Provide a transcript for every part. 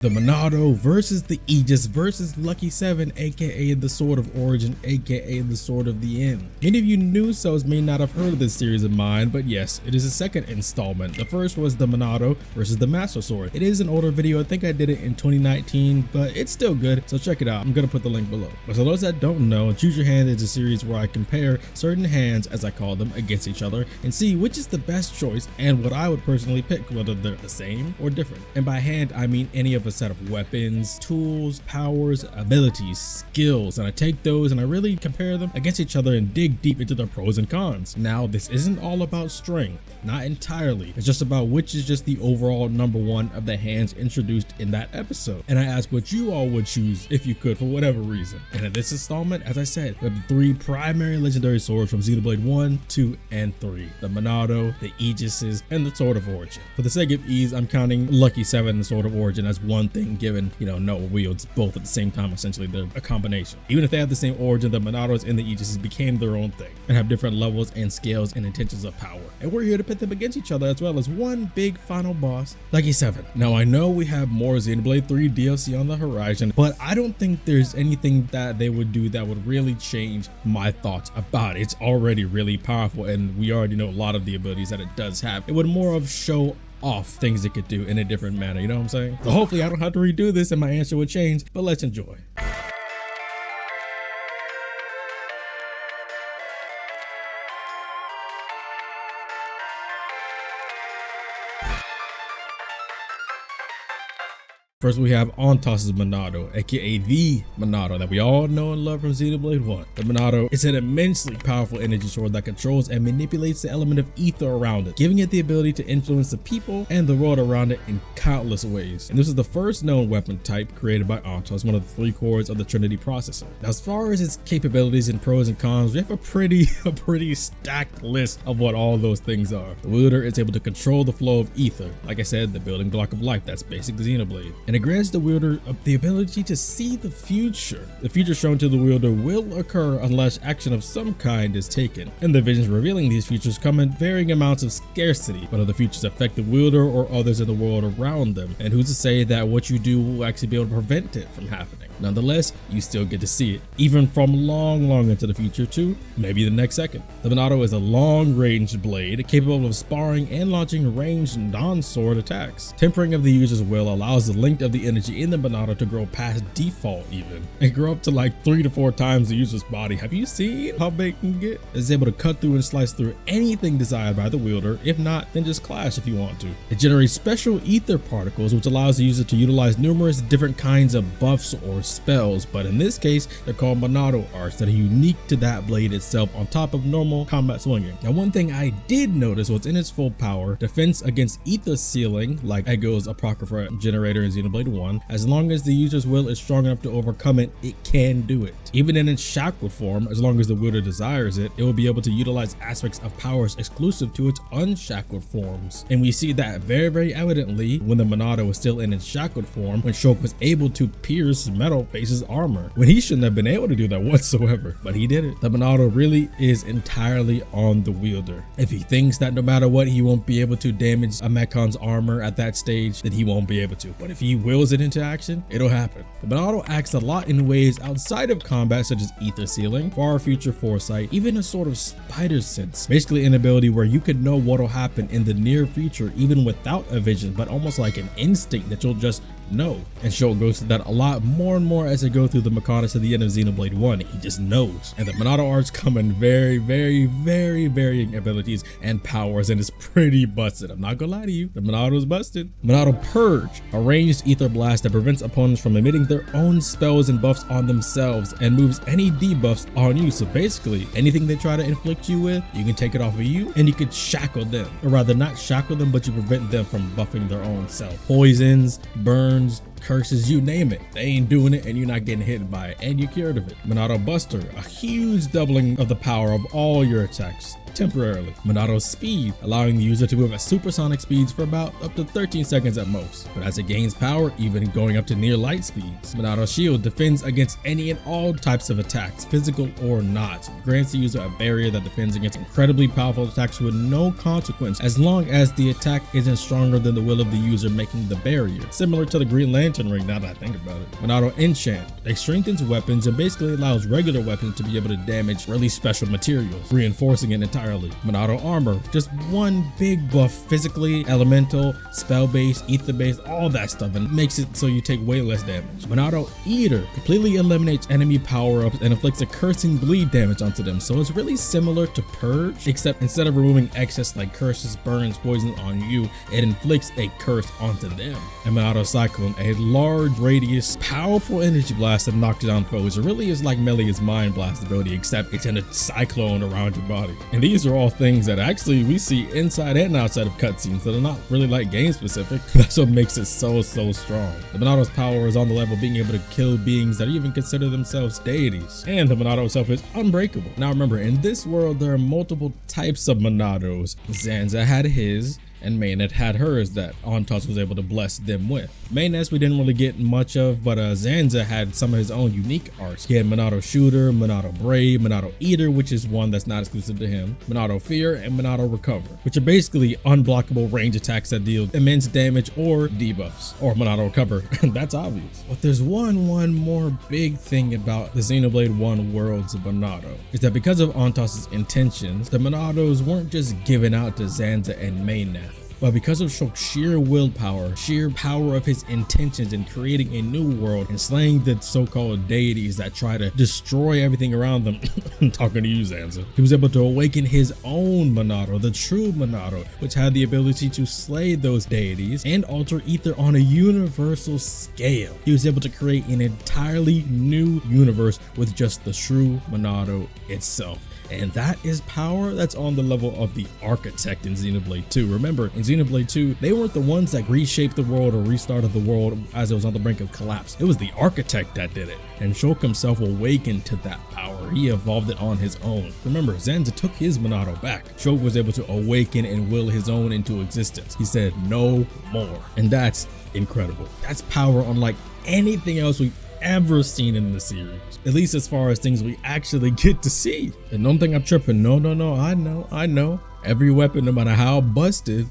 The Monado versus the Aegis versus Lucky 7, aka the Sword of Origin, aka the Sword of the End. Many of you new souls may not have heard of this series of mine, but yes, it is a second installment. The first was the Monado versus the Master Sword. It is an older video, I think I did it in 2019, but it's still good, so check it out. I'm gonna put the link below. But for those that don't know, Choose Your Hand is a series where I compare certain hands, as I call them, against each other and see which is the best choice and what I would personally pick, whether they're the same or different. And by hand, I mean any of a set of weapons, tools, powers, abilities, skills, and I take those and I really compare them against each other and dig deep into their pros and cons. Now, this isn't all about strength, not entirely. It's just about which is just the overall number one of the hands introduced in that episode. And I ask what you all would choose if you could for whatever reason. And in this installment, as I said, we have the three primary legendary swords from Xenoblade 1, 2, and 3. The Monado, the Aegises, and the Sword of Origin. For the sake of ease, I'm counting Lucky 7 and the Sword of Origin as one thing, given, no wields both at the same time. Essentially, they're a combination. Even if they have the same origin, the Monados and the Aegises became their own thing and have different levels and scales and intentions of power. And we're here to pit them against each other, as well as one big final boss, Lucky 7. Now, I know we have more Xenoblade 3 DLC on the horizon, but I don't think there's anything that they would do that would really change my thoughts about it. It's already really powerful, and we already know a lot of the abilities that it does have. It would more of show off things it could do in a different manner, you know what I'm saying? So hopefully I don't have to redo this and my answer would change, but let's enjoy. First, we have Ontos' Monado, aka the Monado that we all know and love from Xenoblade 1. The Monado is an immensely powerful energy sword that controls and manipulates the element of ether around it, giving it the ability to influence the people and the world around it in countless ways. And this is the first known weapon type created by Ontos, one of the three cores of the Trinity processor. Now, as far as its capabilities and pros and cons, we have a pretty stacked list of what all those things are. The wielder is able to control the flow of ether, like I said, the building block of life. That's basic Xenoblade. And it grants the wielder the ability to see the future. The future shown to the wielder will occur unless action of some kind is taken, and the visions revealing these futures come in varying amounts of scarcity, whether the futures affect the wielder or others in the world around them, and who's to say that what you do will actually be able to prevent it from happening. Nonetheless, you still get to see it, even from long into the future to maybe the next second. The Monado is a long-range blade capable of sparring and launching ranged non-sword attacks. Tempering of the user's will allows the length of the energy in the Monado to grow past default even, and grow up to like 3 to 4 times the user's body. Have you seen how big it can get? It's able to cut through and slice through anything desired by the wielder. If not, then just clash if you want to. It generates special ether particles, which allows the user to utilize numerous different kinds of buffs or spells, but in this case, they're called Monado arts that are unique to that blade itself on top of normal combat swinging. Now, one thing I did notice was in its full power, defense against ether sealing, like Aegis Apocrypha generator in Xenoblade 1, as long as the user's will is strong enough to overcome it, it can do it. Even in its shackled form, as long as the wielder desires it, it will be able to utilize aspects of powers exclusive to its unshackled forms. And we see that very evidently when the Monado was still in its shackled form, when Shulk was able to pierce metal face's armor, when he shouldn't have been able to do that whatsoever, but he did it. The Monado really is entirely on the wielder. If he thinks that no matter what he won't be able to damage a Mekon's armor at that stage, then he won't be able to. But if he wills it into action, it'll happen. The Monado acts a lot in ways outside of combat, such as ether sealing, far future foresight, even a sort of spider sense. Basically an ability where you could know what'll happen in the near future even without a vision, but almost like an instinct that you'll just know. And Shulk goes through that a lot more and more as they go through the mechanics at the end of Xenoblade 1. He just knows. And the Monado arts come in very varying abilities and powers, and it's pretty busted. I'm not gonna lie to you, the Monado is busted. Monado Purge, a ranged ether blast that prevents opponents from emitting their own spells and buffs on themselves and moves any debuffs on you. So basically, anything they try to inflict you with, you can take it off of you and you can shackle them. Or rather, not shackle them, but you prevent them from buffing their own self. Poisons, burns, curses, you name it. They ain't doing it and you're not getting hit by it, and you're cured of it. Monado Buster, a huge doubling of the power of all your attacks. temporarily. Monado's speed, allowing the user to move at supersonic speeds for about up to 13 seconds at most. But as it gains power, even going up to near light speeds. Monado's shield defends against any and all types of attacks, physical or not. Grants the user a barrier that defends against incredibly powerful attacks with no consequence, as long as the attack isn't stronger than the will of the user making the barrier. Similar to the Green Lantern ring, now that I think about it. Monado Enchant. It strengthens weapons and basically allows regular weapons to be able to damage really special materials, reinforcing it entirely. Monado Armor. Just one big buff physically, elemental, spell-based, ether-based, all that stuff, and makes it so you take way less damage. Monado Eater completely eliminates enemy power-ups and inflicts a cursing bleed damage onto them, so it's really similar to Purge, except instead of removing excess like curses, burns, poison on you, it inflicts a curse onto them. And Monado Cyclone, a large radius, powerful energy blast that knocks down foes. It really is like Melia's Mind Blast ability, except it's in a cyclone around your body. And these are all things that actually we see inside and outside of cutscenes, so they're not really like game specific. That's what makes it so strong. The Monado's power is on the level of being able to kill beings that even consider themselves deities. And the Monado itself is unbreakable. Now remember, in this world there are multiple types of Monados. Zanza had his, and Maynard had hers that Ontos was able to bless them with. Maynard's we didn't really get much of, but Zanza had some of his own unique arts. He had Monado Shooter, Monado Brave, Monado Eater, which is one that's not exclusive to him, Monado Fear, and Monado Recover, which are basically unblockable range attacks that deal immense damage or debuffs, or Monado Recover. That's obvious. But there's one more big thing about the Xenoblade 1 worlds of Monado, is that because of Ontos's intentions, the Monados weren't just given out to Zanza and Maynard, but because of Shulk's sheer willpower, sheer power of his intentions in creating a new world and slaying the so-called deities that try to destroy everything around them, I'm talking to you, Zanza, he was able to awaken his own Monado, the true Monado, which had the ability to slay those deities and alter ether on a universal scale. He was able to create an entirely new universe with just the true Monado itself. And that is power that's on the level of the architect in Xenoblade 2. Remember, in Xenoblade 2, they weren't the ones that reshaped the world or restarted the world as it was on the brink of collapse. It was the architect that did it. And Shulk himself awakened to that power. He evolved it on his own. Remember, Zanza took his Monado back. Shulk was able to awaken and will his own into existence. He said, no more. And that's incredible. That's power unlike anything else we've ever seen in the series, at least as far as things we actually get to see. And don't think I'm tripping. No, I know every weapon, no matter how busted,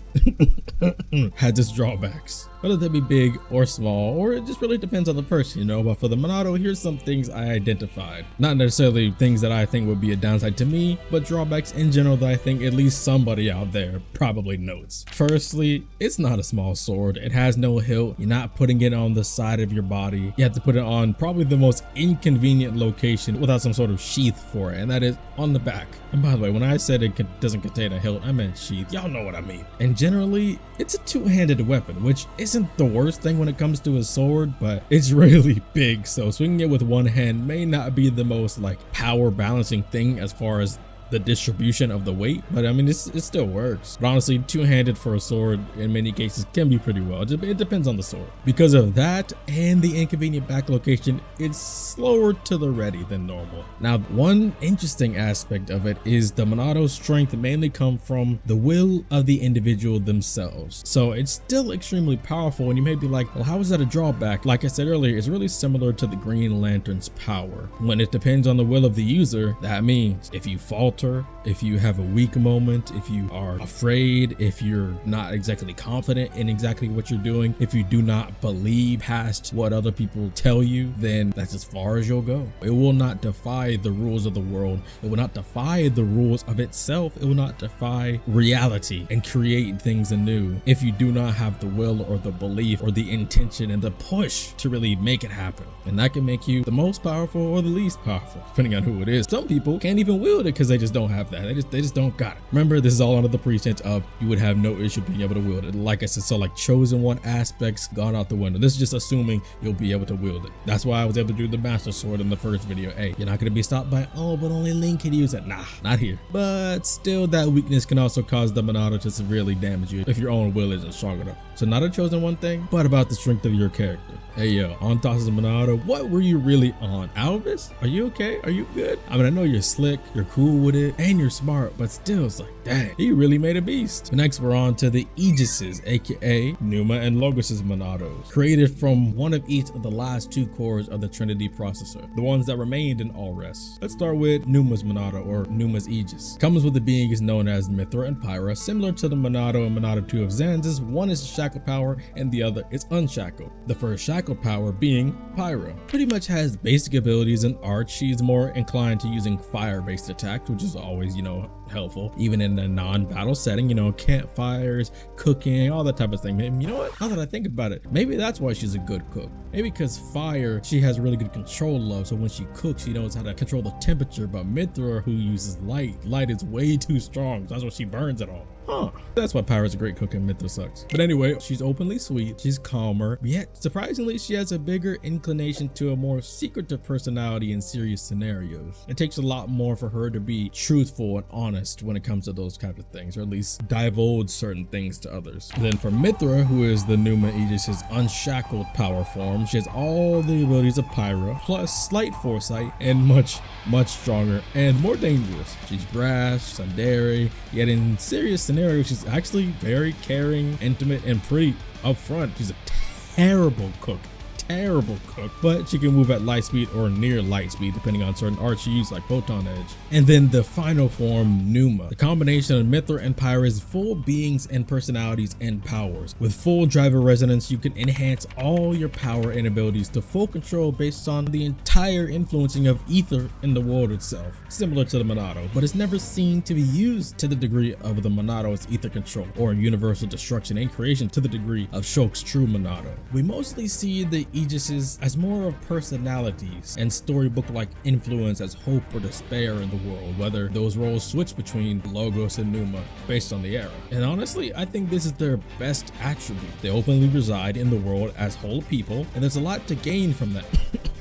has its drawbacks, whether they be big or small, or it just really depends on the person, you know. But for the Monado, here's some things I identified. Not necessarily things that I think would be a downside to me, but drawbacks in general that I think at least somebody out there probably notes. Firstly, it's not a small sword. It has no hilt. You're not putting it on the side of your body. You have to put it on probably the most inconvenient location without some sort of sheath for it, and that is on the back. And by the way, when I said it doesn't contain a hilt, I meant sheath. Y'all know what I mean. And generally, it's a two-handed weapon, which isn't the worst thing when it comes to a sword, but it's really big, so swinging it with one hand may not be the most like power balancing thing as far as the distribution of the weight, but I mean it still works. But honestly, two-handed for a sword in many cases can be pretty well. It depends on the sword. Because of that and the inconvenient back location, it's slower to the ready than normal. Now, one interesting aspect of it is the Monado's strength mainly come from the will of the individual themselves. So it's still extremely powerful, and you may be like, well, how is that a drawback? Like I said earlier, it's really similar to the Green Lantern's power. When it depends on the will of the user, that means if you falter, if you have a weak moment, if you are afraid, if you're not exactly confident in exactly what you're doing, if you do not believe past what other people tell you, then that's as far as you'll go. It will not defy the rules of the world. It will not defy the rules of itself. It will not defy reality and create things anew if you do not have the will or the belief or the intention and the push to really make it happen. And that can make you the most powerful or the least powerful, depending on who it is. Some people can't even wield it because they just don't have that. They just don't got it. Remember, this is all under the pretense of you would have no issue being able to wield it. Like I said, so like chosen one aspects gone out the window. This is just assuming you'll be able to wield it. That's why I was able to do the Master Sword in the first video. Hey, you're not going to be stopped by, oh, but only Link can use it. Nah, not here. But still, that weakness can also cause the Monado to severely damage you if your own will isn't strong enough. So not a chosen one thing, but about the strength of your character. Hey yo, on tosses of Monado, what were you really on? Alvis? Are you okay? Are you good? I mean, I know you're slick, you're cool with it, and you're smart, but still it's like, dang, he really made a beast. Next, we're on to the Aegises, aka Numa and Logos' Monados, created from one of each of the last 2 cores of the Trinity processor, the ones that remained in all rest. Let's start with Numa's Monado, or Numa's Aegis. Comes with the beings known as Mithra and Pyra, similar to the Monado and Monado 2 of Xanzas. One is shackled power and the other is unshackled. The first shackled power being Pyra. Pretty much has basic abilities in art. She's more inclined to using fire-based attacks, which is always, helpful, even in a non-battle setting, campfires, cooking, all that type of thing. Maybe, you know what? Now that I think about it, maybe that's why she's a good cook. Maybe because fire, she has really good control of, so when she cooks, she knows how to control the temperature. But Mithra, who uses light is way too strong. So that's why she burns it all. Huh. That's why Pyra's a great cook and Mithra sucks. But anyway, she's openly sweet, she's calmer, yet surprisingly she has a bigger inclination to a more secretive personality in serious scenarios. It takes a lot more for her to be truthful and honest when it comes to those kinds of things, or at least divulge certain things to others. Then for Mithra, who is the Numa Aegis' unshackled power form, she has all the abilities of Pyra, plus slight foresight, and much stronger and more dangerous. She's brash, tsundere, yet in serious scenarios, she's actually very caring, intimate, and pretty upfront. She's a terrible cook, but she can move at light speed or near light speed depending on certain arts she uses, like Photon Edge. And then the final form, Numa, the combination of Mithra and Pyra's full beings and personalities and powers. With full driver resonance, you can enhance all your power and abilities to full control based on the entire influencing of ether in the world itself, similar to the Monado, but it's never seen to be used to the degree of the Monado's ether control or universal destruction and creation to the degree of Shulk's true Monado. We mostly see the Aegises as more of personalities and storybook-like influence as hope or despair in the world, whether those roles switch between Logos and Numa based on the era. And honestly, I think this is their best attribute. They openly reside in the world as whole people, and there's a lot to gain from that.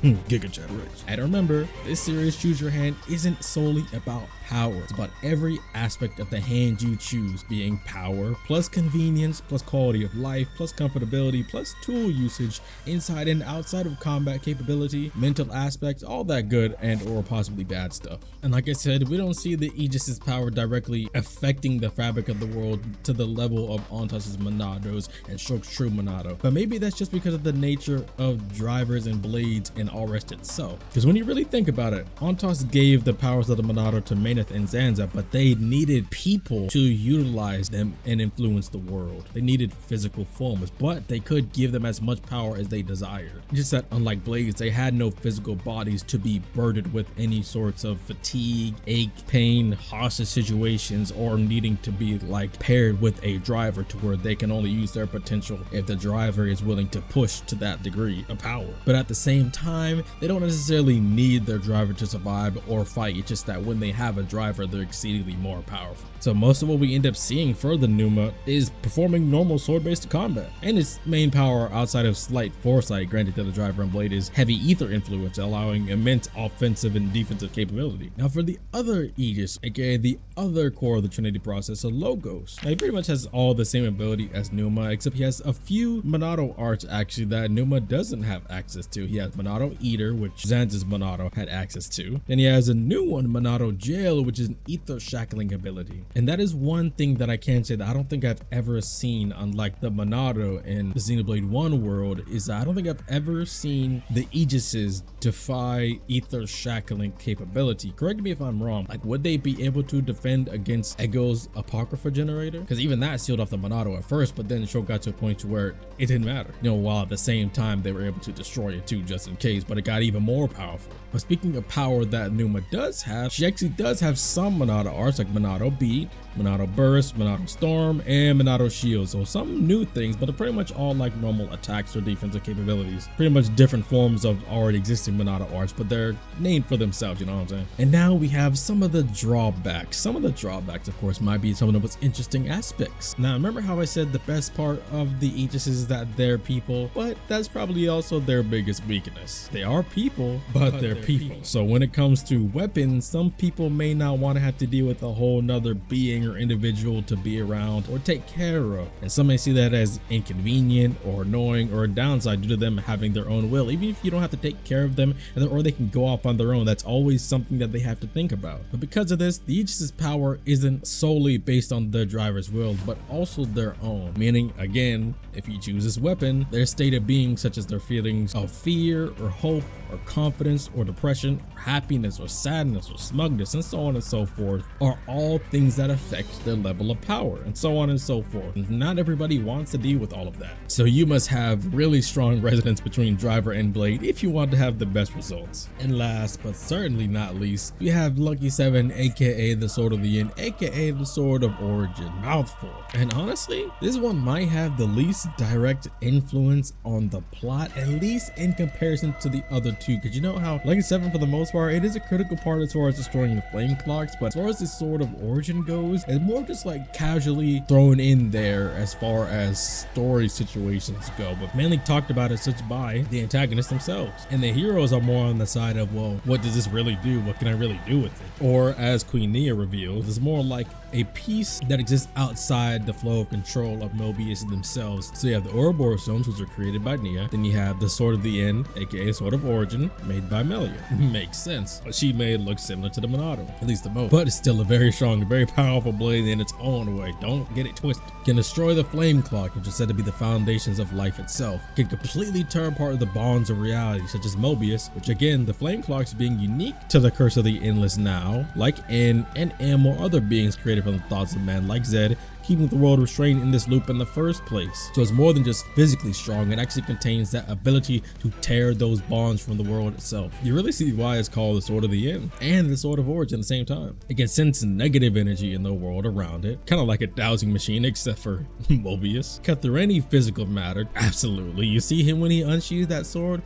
Giga Chat Rex. And remember, this series Choose Your Hand isn't solely about power. It's about every aspect of the hand you choose, being power plus convenience plus quality of life plus comfortability plus tool usage inside and outside of combat capability, mental aspects, all that good and or possibly bad stuff. And like I said, we don't see the Aegis' power directly affecting the fabric of the world to the level of Ontos' Monados and Shulk's true Monado, but maybe that's just because of the nature of drivers and blades and all rest itself. Because when you really think about it, Ontos gave the powers of the Monado to Maneth and Zanza, but they needed people to utilize them and influence the world. They needed physical forms, but they could give them as much power as they desired. Just that unlike blades, they had no physical bodies to be burdened with any sorts of fatigue, ache, pain, hostage situations, or needing to be like paired with a driver to where they can only use their potential if the driver is willing to push to that degree of power. But at the same time, they don't necessarily need their driver to survive or fight. It's just that when they have a driver, they're exceedingly more powerful. So most of what we end up seeing for the Numa is performing normal sword-based combat, and its main power outside of slight foresight granted to the driver and blade is heavy ether influence, allowing immense offensive and defensive capability. Now for the other Aegis, aka the other core of the Trinity processor, Logos. Now he pretty much has all the same ability as Numa, except he has a few Monado arts actually that Numa doesn't have access to. He has Monado Eater, which Zanza's Monado had access to. Then he has a new one, Monado Jail, which is an ether shackling ability. And that is one thing that I can say that I don't think I've ever seen, unlike the Monado in the Xenoblade 1 world, is that I don't think I've ever seen the Aegises defy ether shackling capability. Correct me if I'm wrong. Like, would they be able to defend against Ego's Apocrypha generator? Because even that sealed off the Monado at first, but then Shulk got to a point to where it didn't matter. While at the same time they were able to destroy it too, just in case, but it got even more powerful. But speaking of power that Numa does have, she actually does have some Monado arts like Monado Beat, Monado Burst, Monado Storm, and Monado Shield. So some new things, but they're pretty much all like normal attacks or defensive capabilities. Pretty much different forms of already existing Monado arts, but they're named for themselves, you know what I'm saying? And now we have some of the drawbacks. Some of the drawbacks, of course, might be some of the most interesting aspects. Now, remember how I said the best part of the Aegis is that they're people, but that's probably also their biggest weakness. yes, they are people, but they're people. So when it comes to weapons, some people may not want to have to deal with a whole nother being or individual to be around or take care of. And some may see that as inconvenient or annoying or a downside due to them having their own will. Even if you don't have to take care of them or they can go off on their own, that's always something that they have to think about. But because of this, the Aegis' power isn't solely based on their driver's will, but also their own. Meaning, again, if you choose this weapon, their state of being, such as their feelings of fear or hope or confidence or depression or happiness or sadness or smugness and so on and so forth, are all things that affect their level of power and so on and so forth. And not everybody wants to deal with all of that. So you must have really strong resonance between driver and blade if you want to have the best results. And last but certainly not least, we have Lucky 7, aka the Sword of the Yin, aka the Sword of Origin. Mouthful. And honestly, this one might have the least direct influence on the plot, at least in comparison to the other two, because you know how Lucky 7, for the most part, it is a critical part as far as destroying the flame clocks, but as far as the Sword of Origin goes, it's more just like casually thrown in there as far as story situations go, but mainly talked about as such by the antagonists themselves. And the heroes are more on the side of, well, what does this really do? What can I really do with it? Or as Queen Nia reveals, it's more like a piece that exists outside the flow of control of Mobius themselves. So you have the Ouroboros stones, which are created by Nia. Then you have the Sword of the End, aka Sword of Origin, made by Melia. Makes sense. What she made looks similar to the Monado, at least the most. But it's still a very strong, very powerful blade in its own way. Don't get it twisted. Can destroy the flame clock, which is said to be the foundations of life itself. Can completely tear apart the bonds of reality, such as Mobius, which again, the flame clocks being unique to the Curse of the Endless now, like N and M or other beings created from the thoughts of man like Zed, keeping the world restrained in this loop in the first place. So it's more than just physically strong, it actually contains that ability to tear those bonds from the world itself. You really see why it's called the Sword of the End and the Sword of Origin at the same time. It can sense negative energy in the world around it, kind of like a dowsing machine except for Mobius. Cut through any physical matter, absolutely. You see him when he unsheathes that sword,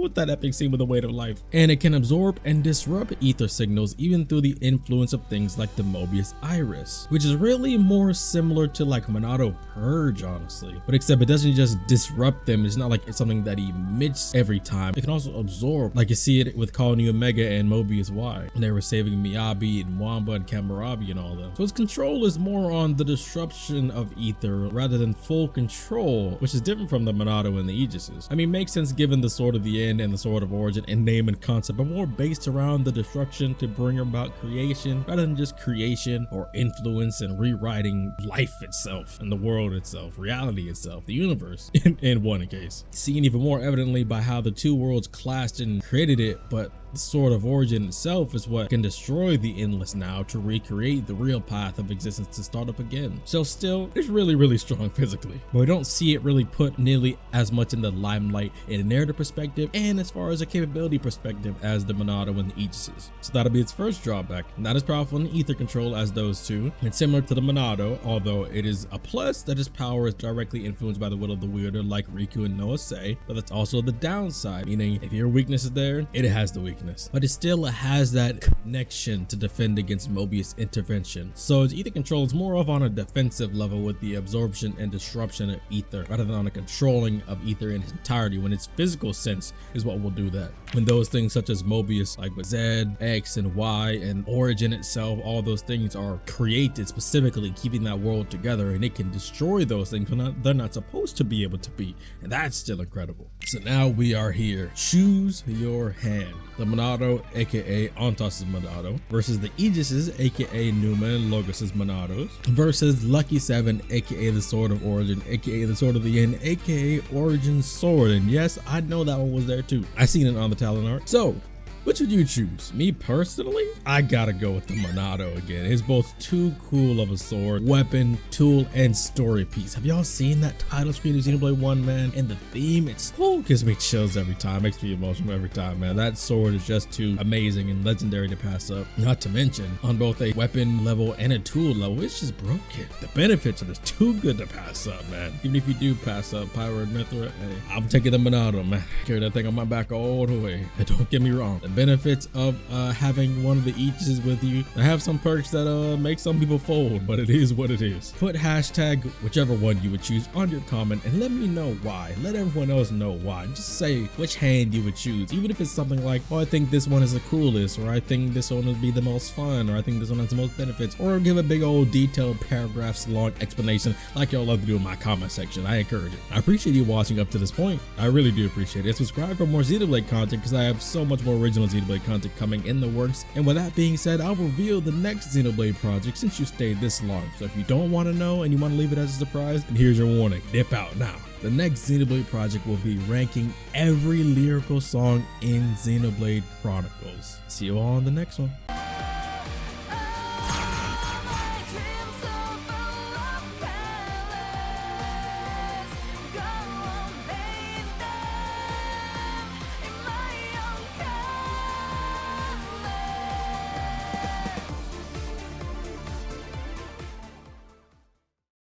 with that epic scene with the weight of life. And it can absorb and disrupt ether signals even through the influence of things like the Mobius iris, which is really more similar to like Monado Purge, honestly. But except it doesn't just disrupt them, it's not like it's something that he emits every time. It can also absorb, like you see it with Call New Omega and Mobius Y, when they were saving Miyabi and Wamba and Kamarabi and all them. So its control is more on the disruption of ether rather than full control, which is different from the Monado and the Aegises. I mean, makes sense given the Sword of the End and the Sword of Origin and name and concept, but more based around the destruction to bring about creation rather than just creation or influence and rewriting life itself and the world itself, reality itself, the universe in one case. Seen even more evidently by how the two worlds clashed and created it, but the Sword of Origin itself is what can destroy the Endless now to recreate the real path of existence to start up again. So still, it's really strong physically, but we don't see it really put nearly as much in the limelight in a narrative perspective and as far as a capability perspective as the Monado and the Aegises. So that'll be its first drawback. Not as powerful in ether control as those two, and similar to the Monado, although it is a plus that its power is directly influenced by the will of the wielder like Riku and Noah say, but that's also the downside, meaning if your weakness is there, it has the weakness. But it still has that connection to defend against Mobius intervention. So its ether control is more of on a defensive level with the absorption and disruption of ether rather than on a controlling of ether in its entirety, when its physical sense is what will do that. When those things such as Mobius, like with Z, X, and Y, and Origin itself, all those things are created specifically keeping that world together, and it can destroy those things when they're not supposed to be able to be, and that's still incredible. So now we are here. Choose your hand. The Monado, aka Ontos' Monado, versus the Aegises, aka Numa and Logos' Monados, versus Lucky 7, aka the Sword of Origin, aka the Sword of the End, aka Origin Sword. And yes, I know that one was there too. I seen it on the talent art. So which would you choose? Me personally, I gotta go with the Monado again. It's both too cool of a sword, weapon, tool, and story piece. Have y'all seen that title screen of Xenoblade 1, man? And the theme, it's gives me chills every time, makes me emotional every time, man. That sword is just too amazing and legendary to pass up. Not to mention, on both a weapon level and a tool level, it's just broken. The benefits of it is too good to pass up, man. Even if you do pass up Pyro and Mithra, hey, I'm taking the Monado, man. Carry that thing on my back all the way. And don't get me wrong, the benefits of having one of the Aegis with you. I have some perks that make some people fold, but it is what it is. Put hashtag whichever one you would choose on your comment and let me know why. Let everyone else know why. Just say which hand you would choose, even if it's something like, oh, I think this one is the coolest, or I think this one would be the most fun, or I think this one has the most benefits, or give a big old detailed paragraphs long explanation like y'all love to do in my comment section. I encourage it. I appreciate you watching up to this point. I really do appreciate it. Subscribe for more Xenoblade content because I have so much more original Xenoblade content coming in the works. And with that being said, I'll reveal the next Xenoblade project since you stayed this long. So if you don't want to know and you want to leave it as a surprise, then here's your warning. Dip out now. The next Xenoblade project will be ranking every lyrical song in Xenoblade Chronicles. See you all on the next one.